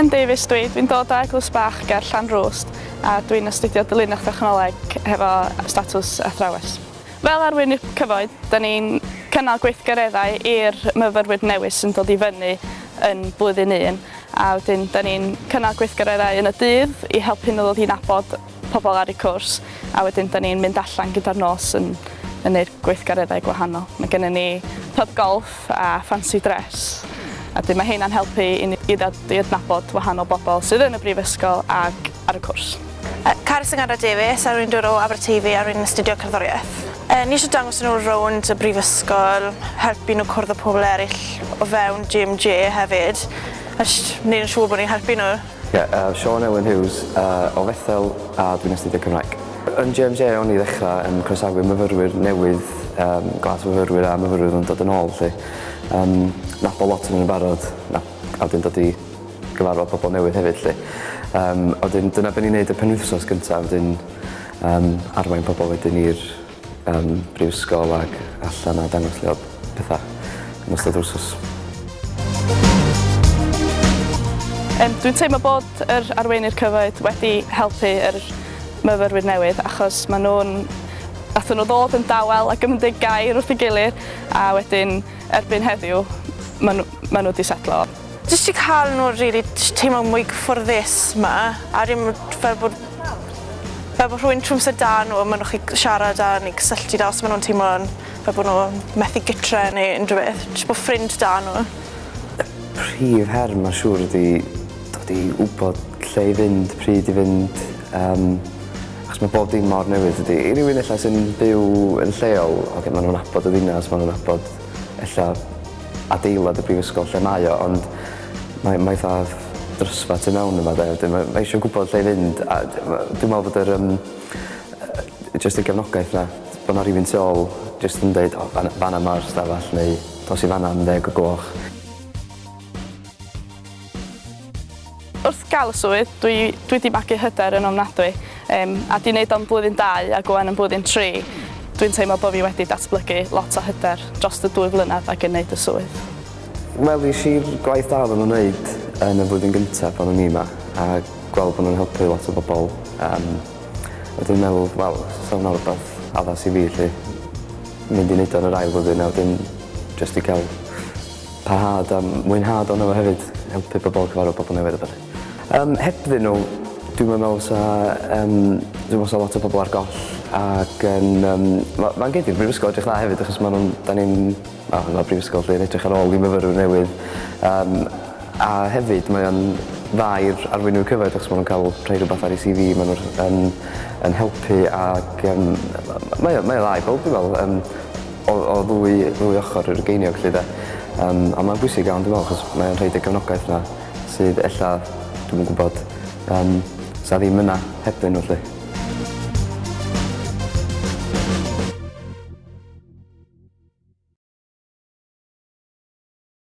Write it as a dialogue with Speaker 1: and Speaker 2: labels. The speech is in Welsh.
Speaker 1: Owen Davies dwi'n dod o Eglwys Bach ger Llanrwst a dwi'n astudio dylunio technoleg hefo statws athrawes. Fel arweinydd cyfoed, da ni'n cynnal gweithgareddau i'r myfyrwyr newydd sy'n dod i fyny yn blwyddyn 1 a wedyn da ni'n cynnal gweithgareddau yn y dydd i helpu nhw ddod i nabod pobl ar eu cwrs a wedyn da ni'n mynd allan gyda'r nos yn gwneud gweithgareddau gwahanol. Mae gennym ni pub golf a fancy dress. A mae hynna'n helpu i adnabod wahanol bobl sydd yn y brifysgol ac ar y cwrs.
Speaker 2: Carys Angharad Davies, a rwy'n dod o Aberteifi a rwy'n astudio cerddoriaeth. Ni eisiau dangos nhw rownd y brifysgol, helpu nhw cwrdd â pobl eraill o fewn GMJ hefyd. A wneud yn siŵr bod ni'n helpu nhw.
Speaker 3: Sean Owen Hughes o Fethel a dwi'n astudio Cymraeg. Yn GMJ o'n i ddechrau yn croesawu myfyrwyr newydd, glas myfyrwyr a myfyrwyr yn dod yn ôl. Nabod lot yn barod a wedyn dod i gyfarfod pobl newydd hefyd. Dyna be ni'n neud y penwythnos gyntaf, wedyn arwain pobl wedyn i'r brifysgol ac allan a dangos lle o pethau yn ystod yr wsos.
Speaker 1: Dwi'n teimlo bod yr arweinydd cyfoed wedi helpu yr myfyrwyr newydd achos maen nhw ddod yn dawel ac yn mynd gair wrth ei gilydd a wedyn erbyn heddiw maen nhw wedi setlo.
Speaker 2: Jyst i cael nhw rili teimlo mwy cyfforddus yma a ddim fel bod rhywun trwm sydd da nhw maen nhw'n gallu siarad a neu cysylltu da os maen nhw'n teimlo fel bod nhw methu gytre neu unrhyw beth. Jyst bod ffrind da nhw.
Speaker 3: Y prif her mae'n siŵr ydi dod i wybod lle i fynd, pryd i fynd. Achos mae bob dim mor newydd ydi. I rywun ella sy'n byw yn lleol, maen nhw'n nabod y ddinas, maen nhw'n nabod ella adeilad y brifysgol lle mae o, ond mae eitha drysfa tu mewn yma. Mae eisiau gwybod lle i fynd a dwi'n meddwl bod jyst y gefnogaeth yna, bod yna rhywun tu ôl jyst yn dweud fan'na mae'r stafell neu dos i fan'na am 10 o gloch.
Speaker 1: Wrth gael y swydd, dwi wedi magu hyder yn ofnadwy a di wneud o'n blwyddyn 2 a gwan yn blwyddyn 3. Dwi'n teimlo bod fi wedi datblygu lot o hyder dros y 2 flynedd ac yn wneud y swydd.
Speaker 3: Wel, eisiau'r gwaith da o'n nhw'n wneud yn y flwyddyn gyntaf o'n nhw'n yma a gweld bod nhw'n helpu lot o bobl. Dwi'n meddwl, wel, sa'n nawr rhywbeth addas i fi, mynd i wneud o'n yr ail flwyddyn a wedyn jyst i cael parhad a mwynhad o'n nhw hefyd, helpu bobl cyfarfod bobl newydd y byddu. Hebddyn nhw, dwi'n meddwl sa lot o bobl ar goll ac mae'n gyd i'r brifysgol edrych dda hefyd achos mae'r brifysgol lle yn edrych ar ôl i myfyrwyr newydd a hefyd mae'n dda i'r arweinwyr cyfoed achos maen nhw'n cael rhoi rhywbeth ar ei CV, maen nhw'n helpu ac mae'n dda i bob dwi'n meddwl o ddwy ochr yr geiniog lle de. A mae'n bwysig iawn dwi'n meddwl achos mae'n rhaid y gefnogaeth yna sydd ella dwi'n gwybod sa ddim yna hebddyn nhw lle.